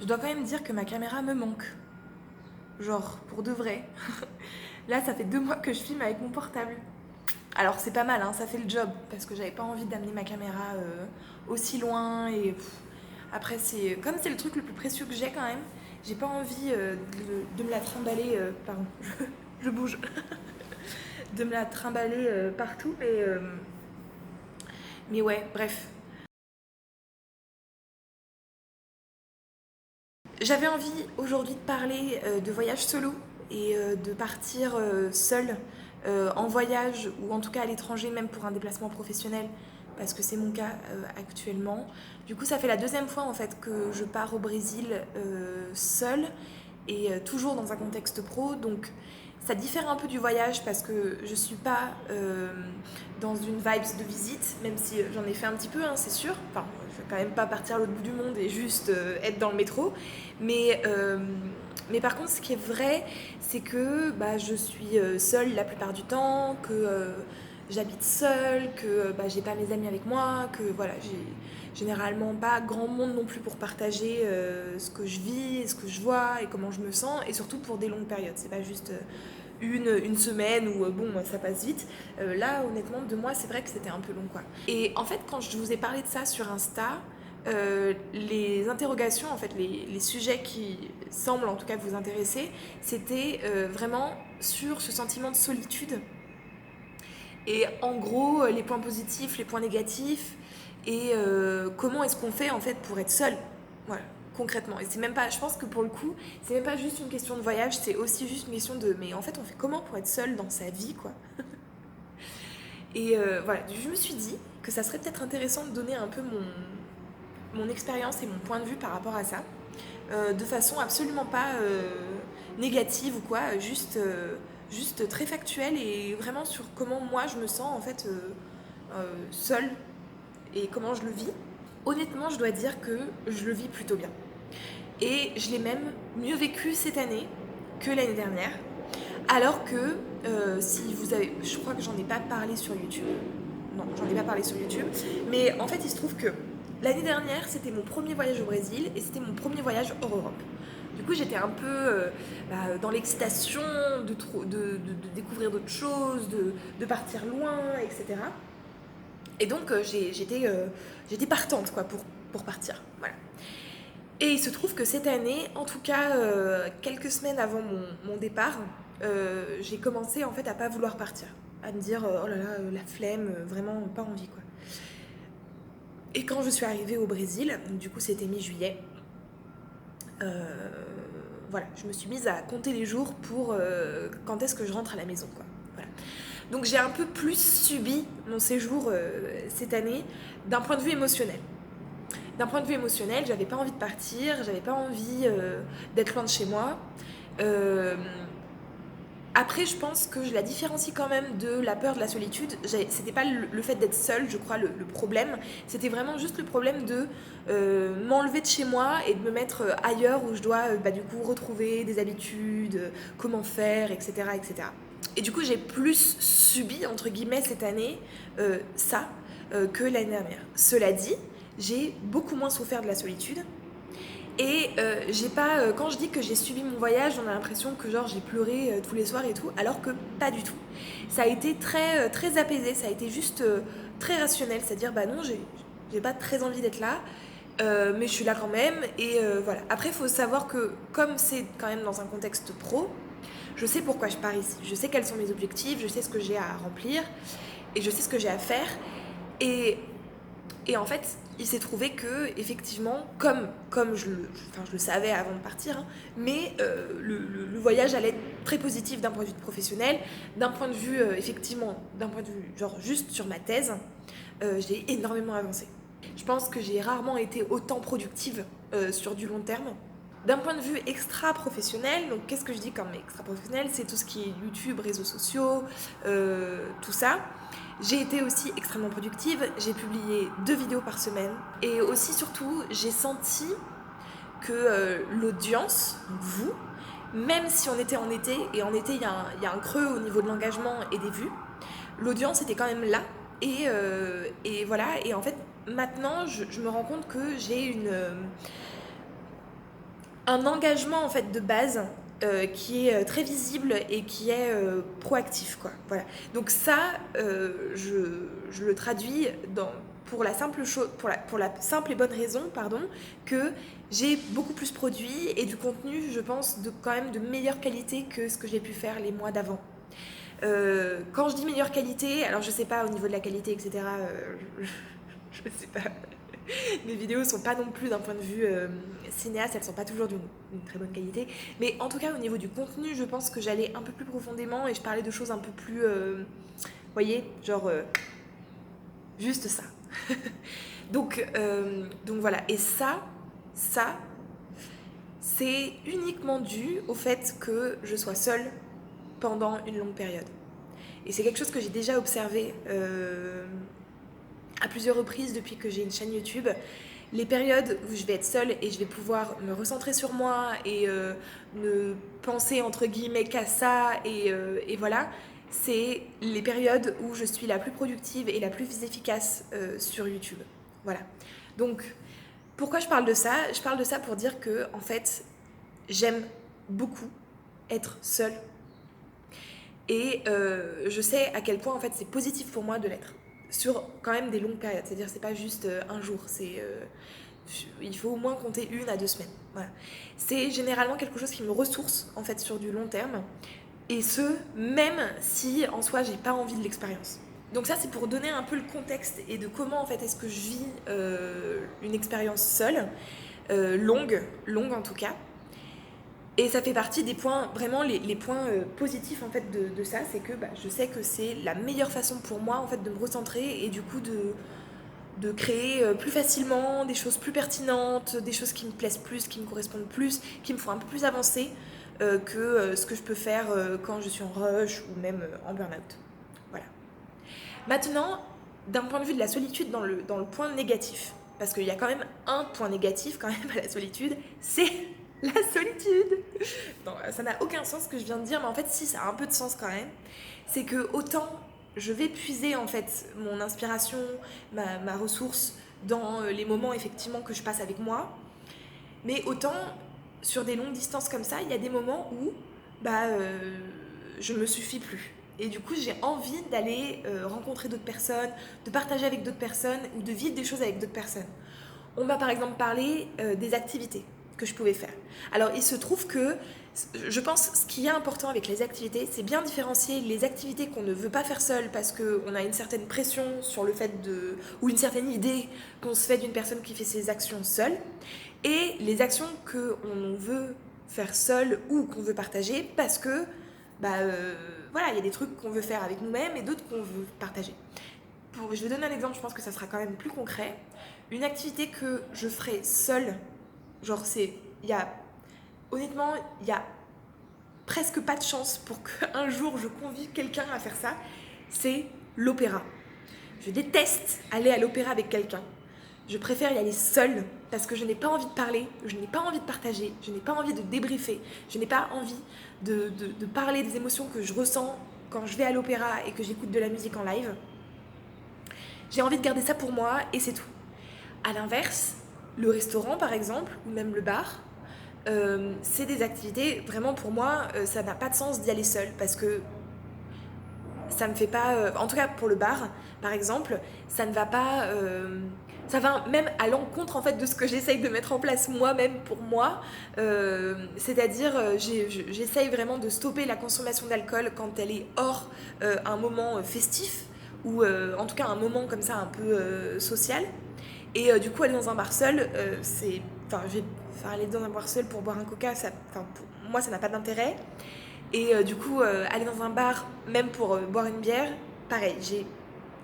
je dois quand même dire que ma caméra me manque. Genre, pour de vrai. Là, ça fait 2 mois que je filme avec mon portable. Alors, c'est pas mal, hein, ça fait le job, parce que j'avais pas envie d'amener ma caméra aussi loin. Et après, comme c'est le truc le plus précieux que j'ai quand même, j'ai pas envie de me la trimballer. Pardon, je bouge. De me la trimballer partout, mais ouais, bref. J'avais envie aujourd'hui de parler de voyage solo et de partir seule en voyage ou en tout cas à l'étranger, même pour un déplacement professionnel, parce que c'est mon cas actuellement. Du coup, ça fait la deuxième fois en fait que je pars au Brésil seule et toujours dans un contexte pro. Donc ça diffère un peu du voyage parce que je suis pas dans une vibes de visite, même si j'en ai fait un petit peu, hein, c'est sûr. Enfin, je vais quand même pas partir à l'autre bout du monde et juste être dans le métro. Mais, euh, mais par contre, ce qui est vrai, c'est que bah, je suis seule la plupart du temps, que j'habite seule, que j'ai pas mes amis avec moi, que voilà, j'ai généralement pas grand monde non plus pour partager ce que je vis, ce que je vois et comment je me sens, et surtout pour des longues périodes. C'est pas juste une semaine où bon, ça passe vite. Là, honnêtement, 2 mois, c'est vrai que c'était un peu long, quoi. Et en fait, quand je vous ai parlé de ça sur Insta, les interrogations, en fait, les sujets qui semblent en tout cas vous intéresser, c'était vraiment sur ce sentiment de solitude et en gros les points positifs, les points négatifs et comment est-ce qu'on fait en fait pour être seul, voilà, concrètement. Et c'est même pas, je pense que pour le coup, c'est même pas juste une question de voyage, c'est aussi juste une question de, mais en fait on fait comment pour être seul dans sa vie, quoi. Et voilà, je me suis dit que ça serait peut-être intéressant de donner un peu mon expérience et mon point de vue par rapport à ça, de façon absolument pas négative ou quoi, juste très factuelle et vraiment sur comment moi je me sens en fait seule et comment je le vis. Honnêtement, je dois dire que je le vis plutôt bien. Et je l'ai même mieux vécu cette année que l'année dernière. Alors que si vous avez, je crois que j'en ai pas parlé sur YouTube. Non, j'en ai pas parlé sur YouTube. Mais en fait, il se trouve que l'année dernière, c'était mon premier voyage au Brésil et c'était mon premier voyage hors Europe. Du coup, j'étais un peu dans l'excitation de découvrir d'autres choses, de partir loin, etc. Et donc, j'étais partante quoi, pour partir. Voilà. Et il se trouve que cette année, en tout cas quelques semaines avant mon départ, j'ai commencé en fait à pas vouloir partir, à me dire oh là là la flemme, vraiment pas envie quoi. Et quand je suis arrivée au Brésil, du coup c'était mi-juillet, euh, voilà, je me suis mise à compter les jours pour quand est-ce que je rentre à la maison quoi. Voilà. Donc j'ai un peu plus subi mon séjour cette année d'un point de vue émotionnel. D'un point de vue émotionnel, j'avais pas envie de partir, j'avais pas envie d'être loin de chez moi. Euh, Après, je pense que je la différencie quand même de la peur de la solitude. C'était pas le fait d'être seule, je crois, le problème. C'était vraiment juste le problème de m'enlever de chez moi et de me mettre ailleurs où je dois du coup retrouver des habitudes, comment faire, etc., etc. Et du coup, j'ai plus subi, entre guillemets, cette année, ça, que l'année dernière. Cela dit, j'ai beaucoup moins souffert de la solitude. Et j'ai pas, quand je dis que j'ai subi mon voyage, on a l'impression que genre j'ai pleuré tous les soirs et tout, alors que pas du tout. Ça a été très apaisé, ça a été juste très rationnel, c'est-à-dire bah non, j'ai pas très envie d'être là, mais je suis là quand même. Et voilà. Après, il faut savoir que comme c'est quand même dans un contexte pro, je sais pourquoi je pars ici, je sais quels sont mes objectifs, je sais ce que j'ai à remplir et je sais ce que j'ai à faire. Et et en fait, il s'est trouvé que, effectivement, comme je le savais avant de partir, hein, mais le voyage allait être très positif d'un point de vue professionnel, d'un point de vue, effectivement, d'un point de vue, genre, juste sur ma thèse, j'ai énormément avancé. Je pense que j'ai rarement été autant productive sur du long terme. D'un point de vue extra-professionnel, donc qu'est-ce que je dis comme extra-professionnel? C'est tout ce qui est YouTube, réseaux sociaux, tout ça. J'ai été aussi extrêmement productive, j'ai publié 2 vidéos par semaine et aussi surtout j'ai senti que l'audience, vous, même si on était en été, et en été il y a un creux au niveau de l'engagement et des vues, l'audience était quand même là et voilà, et en fait maintenant je me rends compte que j'ai une, un engagement en fait de base qui est très visible et qui est proactif quoi. Voilà. Donc ça, je le traduis pour la simple pour la simple et bonne raison pardon que j'ai beaucoup plus produit et du contenu je pense de quand même de meilleure qualité que ce que j'ai pu faire les mois d'avant. Quand je dis meilleure qualité, alors je sais pas au niveau de la qualité etc. Je sais pas. Mes vidéos sont pas non plus d'un point de vue cinéaste, elles sont pas toujours d'une très bonne qualité. Mais en tout cas, au niveau du contenu, je pense que j'allais un peu plus profondément et je parlais de choses un peu plus. Vous voyez, genre. Juste ça. donc voilà. Et ça, c'est uniquement dû au fait que je sois seule pendant une longue période. Et c'est quelque chose que j'ai déjà observé à plusieurs reprises depuis que j'ai une chaîne YouTube. Les périodes où je vais être seule et je vais pouvoir me recentrer sur moi et ne penser entre guillemets qu'à ça et voilà, c'est les périodes où je suis la plus productive et la plus efficace sur YouTube. Voilà. Donc, pourquoi je parle de ça? Je parle de ça pour dire que, en fait, j'aime beaucoup être seule et je sais à quel point en fait c'est positif pour moi de l'être sur quand même des longues périodes. C'est-à-dire c'est pas juste un jour, il faut au moins compter 1 à 2 semaines. Voilà. C'est généralement quelque chose qui me ressource en fait sur du long terme et ce même si en soi j'ai pas envie de l'expérience. Donc ça c'est pour donner un peu le contexte et de comment en fait est-ce que je vis une expérience seule, longue en tout cas. Et ça fait partie des points, vraiment les points positifs en fait de ça, c'est que je sais que c'est la meilleure façon pour moi en fait de me recentrer et du coup de créer plus facilement des choses plus pertinentes, des choses qui me plaisent plus, qui me correspondent plus, qui me font un peu plus avancer que ce que je peux faire quand je suis en rush ou même en burn-out. Voilà. Maintenant, d'un point de vue de la solitude dans le point négatif, parce qu'il y a quand même un point négatif quand même à la solitude, c'est la solitude. Non, ça n'a aucun sens ce que je viens de dire, mais en fait si, ça a un peu de sens quand même. C'est que autant je vais puiser en fait mon inspiration, ma ressource dans les moments effectivement que je passe avec moi, mais autant sur des longues distances comme ça, il y a des moments où je me suffis plus. Et du coup, j'ai envie d'aller rencontrer d'autres personnes, de partager avec d'autres personnes ou de vivre des choses avec d'autres personnes. On m'a par exemple parlé des activités que je pouvais faire. Alors, il se trouve que je pense ce qui est important avec les activités, c'est bien différencier les activités qu'on ne veut pas faire seul parce qu'on a une certaine pression sur le fait de, ou une certaine idée qu'on se fait d'une personne qui fait ses actions seule, et les actions qu'on veut faire seul ou qu'on veut partager parce que voilà, il y a des trucs qu'on veut faire avec nous-mêmes et d'autres qu'on veut partager. Je vais donner un exemple, je pense que ça sera quand même plus concret. Une activité que je ferai seule, genre honnêtement, il y a presque pas de chance pour qu'un jour je convie quelqu'un à faire ça, c'est l'opéra. Je déteste aller à l'opéra avec quelqu'un. Je préfère y aller seule parce que je n'ai pas envie de parler, je n'ai pas envie de partager, je n'ai pas envie de débriefer, je n'ai pas envie de parler des émotions que je ressens quand je vais à l'opéra et que j'écoute de la musique en live. J'ai envie de garder ça pour moi et c'est tout. À l'inverse, le restaurant par exemple, ou même le bar, c'est des activités, vraiment pour moi, ça n'a pas de sens d'y aller seule parce que ça me fait pas... en tout cas pour le bar, par exemple, ça ne va pas... ça va même à l'encontre en fait de ce que j'essaye de mettre en place moi-même pour moi. C'est-à-dire, j'essaye vraiment de stopper la consommation d'alcool quand elle est hors un moment festif ou en tout cas un moment comme ça un peu social. Et du coup, aller dans un bar seul, c'est... Enfin, aller dans un bar seul pour boire un coca, pour moi, ça n'a pas d'intérêt. Et du coup, aller dans un bar, même pour boire une bière, pareil,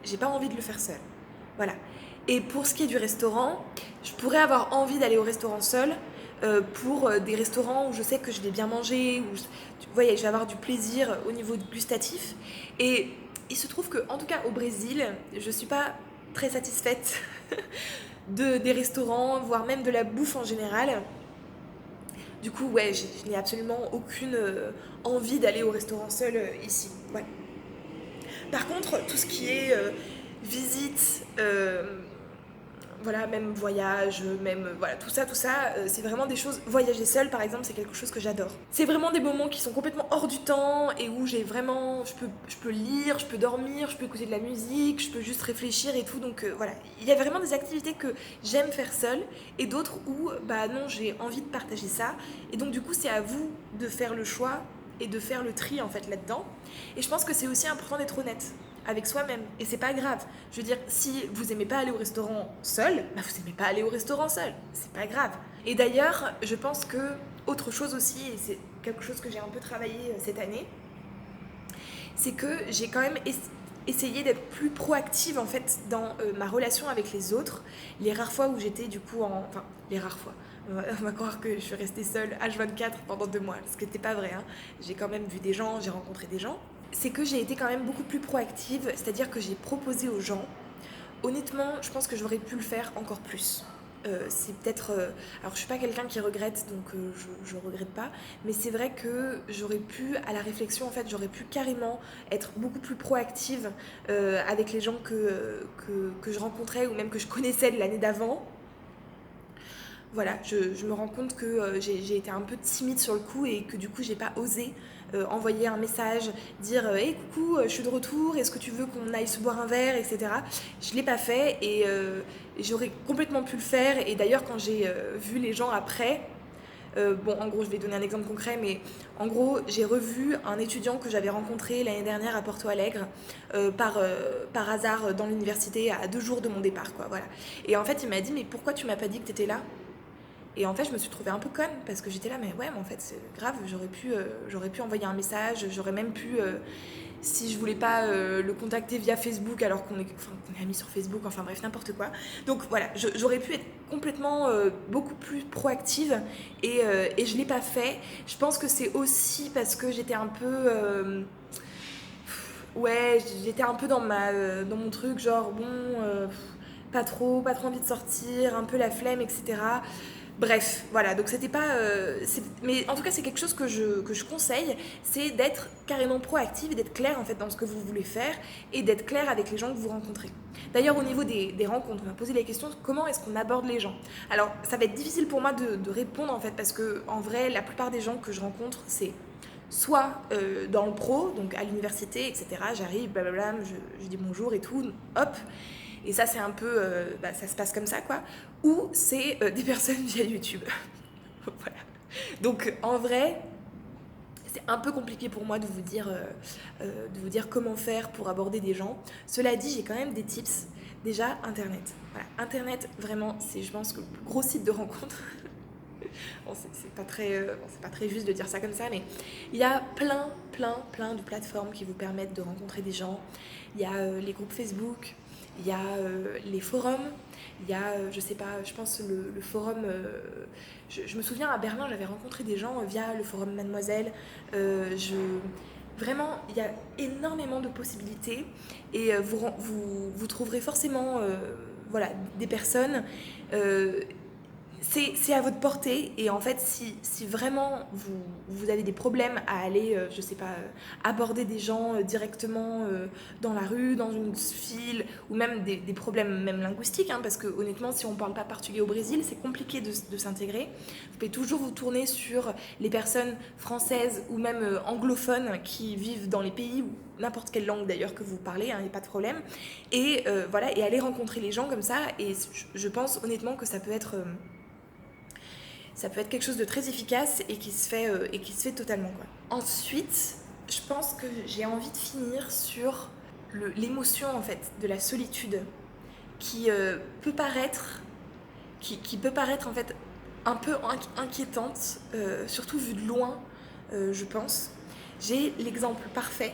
j'ai pas envie de le faire seul. Voilà. Et pour ce qui est du restaurant, je pourrais avoir envie d'aller au restaurant seul pour des restaurants où je sais que je vais bien manger, où vous voyez, je vais avoir du plaisir au niveau gustatif. Et il se trouve qu'en tout cas au Brésil, je suis pas très satisfaite des restaurants, voire même de la bouffe en général. Du coup, ouais, je n'ai absolument aucune envie d'aller au restaurant seul ici. Ouais. Par contre, tout ce qui est visite, voilà, même voyage, même voilà, tout ça, c'est vraiment des choses. Voyager seule, par exemple, c'est quelque chose que j'adore. C'est vraiment des moments qui sont complètement hors du temps et où j'ai vraiment, je peux lire, je peux dormir, je peux écouter de la musique, je peux juste réfléchir et tout. Donc voilà, il y a vraiment des activités que j'aime faire seule et d'autres où, bah non, j'ai envie de partager ça. Et donc du coup, c'est à vous de faire le choix et de faire le tri en fait là-dedans. Et je pense que c'est aussi important d'être honnête avec soi-même. Et c'est pas grave. Je veux dire, si vous aimez pas aller au restaurant seul, bah vous aimez pas aller au restaurant seul. C'est pas grave. Et d'ailleurs, je pense que autre chose aussi, et c'est quelque chose que j'ai un peu travaillé cette année, c'est que j'ai quand même essayé d'être plus proactive en fait dans ma relation avec les autres. Les rares fois où j'étais du coup en... Enfin, les rares fois. On va croire que je suis restée seule H24 pendant 2 mois, ce qui n'était pas vrai. Hein. J'ai quand même vu des gens, j'ai rencontré des gens. C'est que j'ai été quand même beaucoup plus proactive, c'est-à-dire que j'ai proposé aux gens. Honnêtement, je pense que j'aurais pu le faire encore plus. C'est peut-être... alors je suis pas quelqu'un qui regrette, donc je regrette pas, mais c'est vrai que j'aurais pu, à la réflexion en fait, j'aurais pu carrément être beaucoup plus proactive avec les gens que je rencontrais ou même que je connaissais de l'année d'avant. Voilà, je me rends compte que j'ai été un peu timide sur le coup et que du coup j'ai pas osé envoyer un message, dire hey coucou, je suis de retour, est-ce que tu veux qu'on aille se boire un verre, etc. Je l'ai pas fait et j'aurais complètement pu le faire. Et d'ailleurs quand j'ai vu les gens après, bon en gros je vais donner un exemple concret, mais en gros j'ai revu un étudiant que j'avais rencontré l'année dernière à Porto Alegre par hasard dans l'université à 2 jours de mon départ quoi, voilà. Et en fait il m'a dit mais pourquoi tu m'as pas dit que t'étais là? Et en fait, je me suis trouvée un peu conne parce que j'étais là, mais ouais, mais en fait, c'est grave, j'aurais pu envoyer un message, j'aurais même pu, si je voulais pas le contacter via Facebook alors qu'on est amis sur Facebook, enfin bref, n'importe quoi. Donc voilà, j'aurais pu être complètement beaucoup plus proactive et je l'ai pas fait. Je pense que c'est aussi parce que j'étais un peu... ouais, j'étais un peu dans mon truc, genre bon, pas trop envie de sortir, un peu la flemme, etc. Bref, voilà, donc c'était pas... mais en tout cas, c'est quelque chose que je conseille, c'est d'être carrément proactive et d'être clair en fait dans ce que vous voulez faire et d'être clair avec les gens que vous rencontrez. D'ailleurs, au niveau des rencontres, on m'a posé la question comment est-ce qu'on aborde les gens. Alors, ça va être difficile pour moi de répondre en fait parce que en vrai, la plupart des gens que je rencontre, c'est soit dans le pro, donc à l'université, etc. J'arrive, blablabla, je dis bonjour et tout, hop. Et ça, c'est un peu... ça se passe comme ça, quoi. Ou c'est des personnes via YouTube. Voilà. Donc, en vrai, c'est un peu compliqué pour moi de vous dire comment faire pour aborder des gens. Cela dit, j'ai quand même des tips. Déjà, Internet. Voilà. Internet, vraiment, c'est, je pense, le plus gros site de rencontre. Bon, c'est pas très juste de dire ça comme ça, mais il y a plein de plateformes qui vous permettent de rencontrer des gens. Il y a les groupes Facebook, il y a les forums, il y a, je sais pas, je pense le forum... je me souviens à Berlin, j'avais rencontré des gens via le forum Mademoiselle. Vraiment, il y a énormément de possibilités et vous trouverez forcément voilà, des personnes... c'est à votre portée et en fait si vraiment vous avez des problèmes à aller je sais pas aborder des gens directement dans la rue, dans une file ou même des problèmes même linguistiques hein, parce que honnêtement si on parle pas portugais au Brésil c'est compliqué de s'intégrer. Vous pouvez toujours vous tourner sur les personnes françaises ou même anglophones qui vivent dans les pays où n'importe quelle langue d'ailleurs que vous parlez, il n'y a pas de problème et voilà et aller rencontrer les gens comme ça et je pense honnêtement que ça peut être quelque chose de très efficace et qui se fait totalement quoi. Ensuite, je pense que j'ai envie de finir sur l'émotion en fait de la solitude qui peut paraître en fait un peu inquiétante, surtout vu de loin, je pense. J'ai l'exemple parfait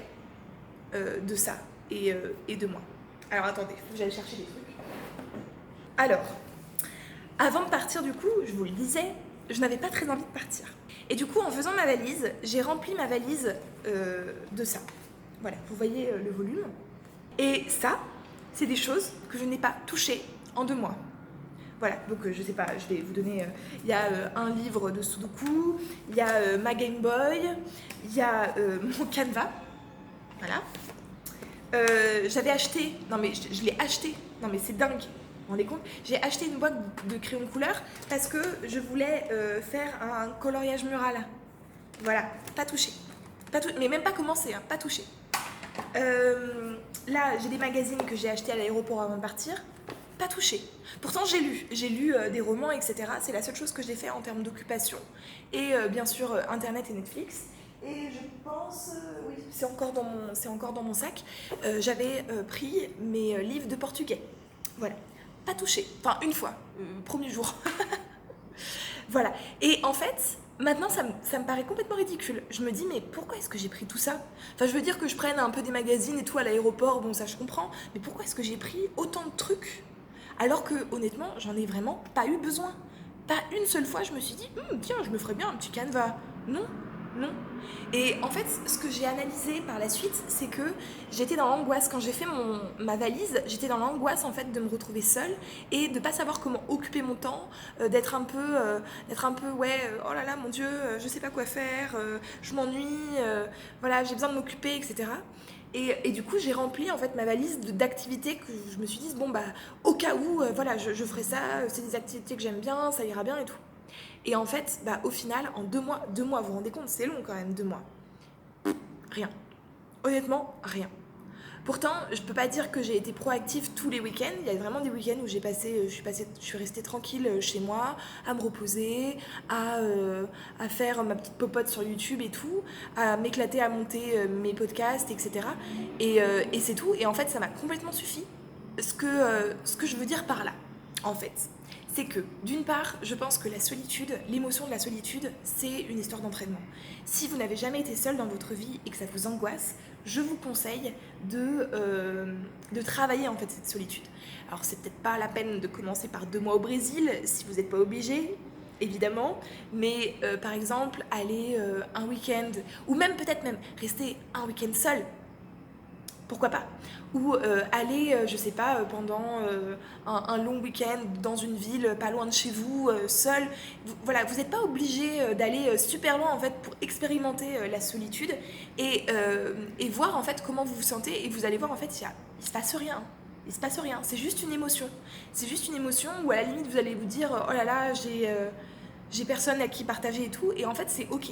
de ça et de moi. Alors attendez, faut que j'aille chercher des trucs. Alors, avant de partir du coup, je vous le disais, je n'avais pas très envie de partir. Et du coup, en faisant ma valise, j'ai rempli ma valise de ça. Voilà, vous voyez le volume. Et ça, c'est des choses que je n'ai pas touchées en 2 mois. Voilà, donc je sais pas, je vais vous donner... Il y a un livre de Sudoku, il y a ma Game Boy, il y a mon Canva. Voilà. J'avais acheté... Non mais je l'ai acheté. Non mais c'est dingue. Vous vous rendez compte? J'ai acheté une boîte de crayons couleur parce que je voulais faire un coloriage mural. Voilà, pas touché. Mais même pas commencé, hein, pas touché. Là, j'ai des magazines que j'ai achetés à l'aéroport avant de partir. Pas touché. Pourtant, j'ai lu des romans, etc. C'est la seule chose que j'ai fait en termes d'occupation. Et bien sûr, Internet et Netflix. Et je pense, oui, c'est encore dans mon sac. J'avais pris mes livres de portugais. Voilà. Pas touché. Enfin, une fois, premier jour. Voilà. Et en fait, maintenant, ça me paraît complètement ridicule. Je me dis, mais pourquoi est-ce que j'ai pris tout ça? Enfin, je veux dire que je prenne un peu des magazines et tout à l'aéroport, bon, ça je comprends. Mais pourquoi est-ce que j'ai pris autant de trucs alors que, honnêtement, j'en ai vraiment pas eu besoin? Pas une seule fois, je me suis dit, tiens, je me ferais bien un petit canevas. Non, non. Et en fait, ce que j'ai analysé par la suite, c'est que j'étais dans l'angoisse. Quand j'ai fait ma valise, j'étais dans l'angoisse en fait de me retrouver seule et de pas savoir comment occuper mon temps, d'être un peu, ouais, oh là là, mon Dieu, je sais pas quoi faire, je m'ennuie, voilà, j'ai besoin de m'occuper, etc. Et du coup, j'ai rempli en fait ma valise d'activités que je me suis dit, bon, bah, au cas où, voilà, je ferai ça, c'est des activités que j'aime bien, ça ira bien et tout. Et en fait, bah, au final, en 2 mois, vous vous rendez compte, c'est long quand même, 2 mois. Rien. Honnêtement, rien. Pourtant, je peux pas dire que j'ai été proactive tous les week-ends. Il y a vraiment des week-ends où je suis restée tranquille chez moi, à me reposer, à faire ma petite popote sur YouTube et tout, à m'éclater à monter mes podcasts, etc. Et c'est tout. Et en fait, ça m'a complètement suffi. Ce que je veux dire par là, en fait, c'est que d'une part, je pense que la solitude, l'émotion de la solitude, c'est une histoire d'entraînement. Si vous n'avez jamais été seul dans votre vie et que ça vous angoisse, je vous conseille de travailler en fait cette solitude. Alors c'est peut-être pas la peine de commencer par 2 mois au Brésil si vous n'êtes pas obligé, évidemment, mais par exemple aller un week-end ou même peut-être même rester un week-end seul. Pourquoi pas? Ou aller, je sais pas, pendant un long week-end dans une ville pas loin de chez vous, seul. Voilà, vous n'êtes pas obligé d'aller super loin en fait pour expérimenter la solitude et voir en fait comment vous vous sentez et vous allez voir en fait il se passe rien. Il se passe rien, c'est juste une émotion. C'est juste une émotion où à la limite vous allez vous dire oh là là j'ai personne à qui partager et tout et en fait c'est ok.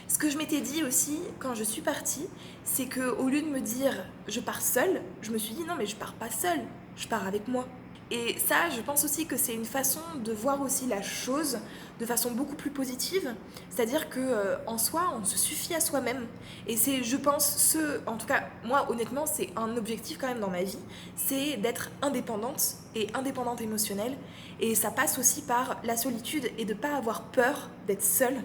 Ce que je m'étais dit aussi quand je suis partie, c'est qu'au lieu de me dire je pars seule, je me suis dit non mais je pars pas seule, je pars avec moi. Et ça, je pense aussi que c'est une façon de voir aussi la chose de façon beaucoup plus positive, c'est-à-dire que en soi, on se suffit à soi-même. Et c'est, je pense, en tout cas, moi, honnêtement, c'est un objectif quand même dans ma vie, c'est d'être indépendante et indépendante émotionnelle. Et ça passe aussi par la solitude et de pas avoir peur d'être seule,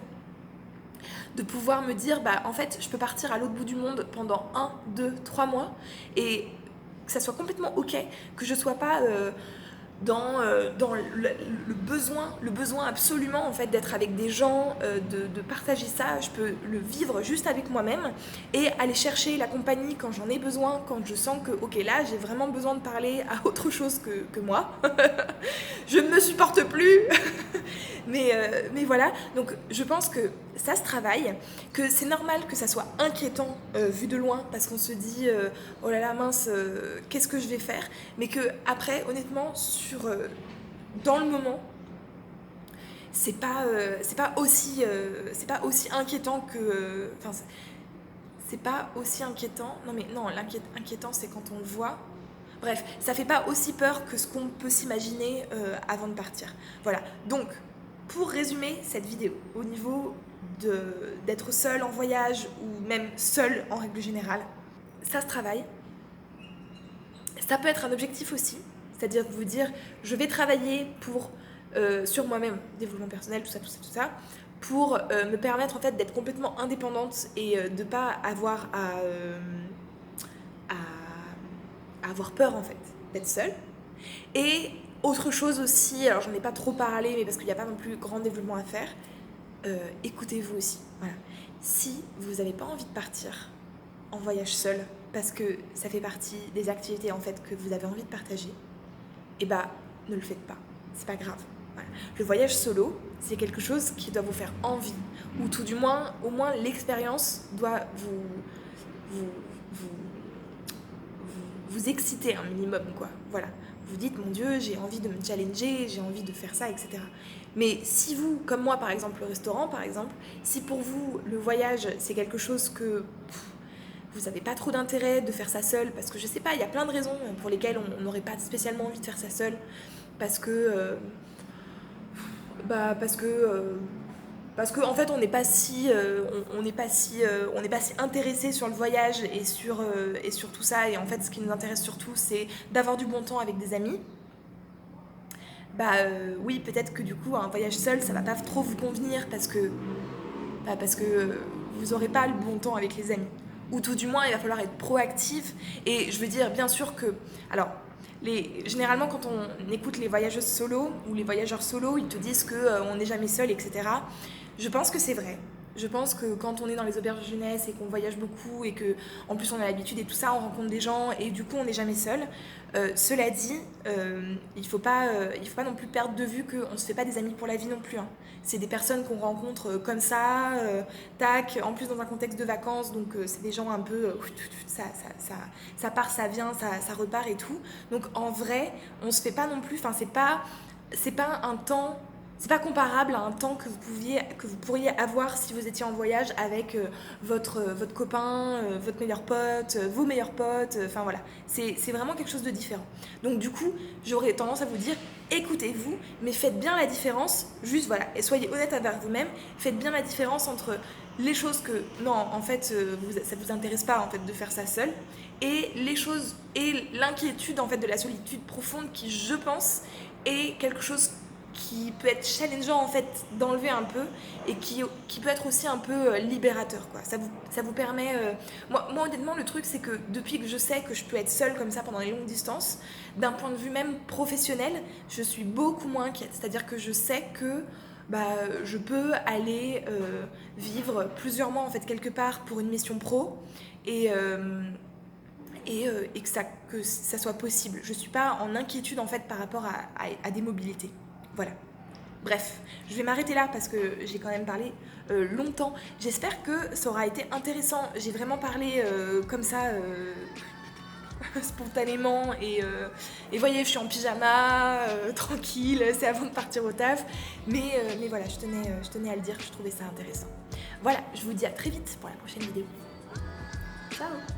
de pouvoir me dire, bah en fait, je peux partir à l'autre bout du monde pendant 1, 2, 3 mois et que ça soit complètement ok, que je sois pas dans le besoin absolument en fait d'être avec des gens, de partager ça. Je peux le vivre juste avec moi-même et aller chercher la compagnie quand j'en ai besoin, quand je sens que ok là j'ai vraiment besoin de parler à autre chose que moi. Je ne me supporte plus. mais voilà, donc je pense que ça se travaille, que c'est normal que ça soit inquiétant vu de loin parce qu'on se dit oh là là mince, qu'est-ce que je vais faire, mais que après honnêtement dans le moment c'est pas aussi inquiétant que c'est pas aussi inquiétant. Non mais non, l'inquiétant c'est quand on le voit. Bref, ça fait pas aussi peur que ce qu'on peut s'imaginer avant de partir. Voilà, donc pour résumer cette vidéo, au niveau d'être seul en voyage ou même seul en règle générale, ça se travaille. Ça peut être un objectif aussi, c'est-à-dire vous dire je vais travailler sur moi-même, développement personnel, tout ça, pour me permettre en fait d'être complètement indépendante et de ne pas avoir à avoir peur en fait d'être seule. Et autre chose aussi, alors j'en ai pas trop parlé, mais parce qu'il n'y a pas non plus grand développement à faire, écoutez-vous aussi. Voilà. Si vous n'avez pas envie de partir en voyage seul, parce que ça fait partie des activités en fait que vous avez envie de partager, et bah ne le faites pas, c'est pas grave. Voilà. Le voyage solo, c'est quelque chose qui doit vous faire envie, ou tout du moins, au moins l'expérience doit vous exciter un minimum, quoi. Voilà. Vous dites, mon Dieu, j'ai envie de me challenger, j'ai envie de faire ça, etc. Mais si vous, comme moi par exemple, le restaurant par exemple, si pour vous le voyage c'est quelque chose que vous n'avez pas trop d'intérêt de faire ça seul, parce que je sais pas, il y a plein de raisons pour lesquelles on n'aurait pas spécialement envie de faire ça seul, parce que bah parce que en fait on n'est pas si intéressé sur le voyage et sur tout ça, et en fait ce qui nous intéresse surtout c'est d'avoir du bon temps avec des amis. Oui, peut-être que du coup un voyage seul ça va pas trop vous convenir parce que vous aurez pas le bon temps avec les amis, ou tout du moins il va falloir être proactif. Et je veux dire bien sûr que alors généralement quand on écoute les voyageuses solo ou les voyageurs solo, ils te disent que on n'est jamais seul, etc. Je pense que c'est vrai. Je pense que quand on est dans les auberges de jeunesse et qu'on voyage beaucoup et que en plus on a l'habitude et tout ça, on rencontre des gens et du coup on n'est jamais seul. Cela dit, il faut pas non plus perdre de vue qu'on ne se fait pas des amis pour la vie non plus, hein. C'est des personnes qu'on rencontre comme ça, tac, en plus dans un contexte de vacances, donc c'est des gens un peu, ça part, ça vient, ça repart et tout. Donc en vrai, on se fait pas non plus, enfin c'est pas un temps, c'est pas comparable à un temps que vous pourriez avoir si vous étiez en voyage avec votre copain, votre meilleur pote, vos meilleurs potes, enfin voilà. C'est vraiment quelque chose de différent. Donc du coup, j'aurais tendance à vous dire, écoutez-vous, mais faites bien la différence, juste voilà, et soyez honnête avec vous-même, faites bien la différence entre les choses que, non, en fait, ça vous intéresse pas en fait de faire ça seul, et les choses, et l'inquiétude en fait de la solitude profonde qui, je pense, est quelque chose qui peut être challengeant en fait d'enlever un peu, et qui peut être aussi un peu libérateur, quoi. Ça vous permet moi honnêtement le truc c'est que depuis que je sais que je peux être seule comme ça pendant les longues distances, d'un point de vue même professionnel, je suis beaucoup moins inquiète, c'est à dire que je sais que je peux aller vivre plusieurs mois en fait quelque part pour une mission pro, et que ça soit possible. Je suis pas en inquiétude en fait par rapport à des mobilités. Voilà. Bref, je vais m'arrêter là parce que j'ai quand même parlé longtemps. J'espère que ça aura été intéressant. J'ai vraiment parlé comme ça, spontanément. Et voyez, je suis en pyjama, tranquille, c'est avant de partir au taf. Mais voilà, je tenais à le dire, je trouvais ça intéressant. Voilà, je vous dis à très vite pour la prochaine vidéo. Ciao!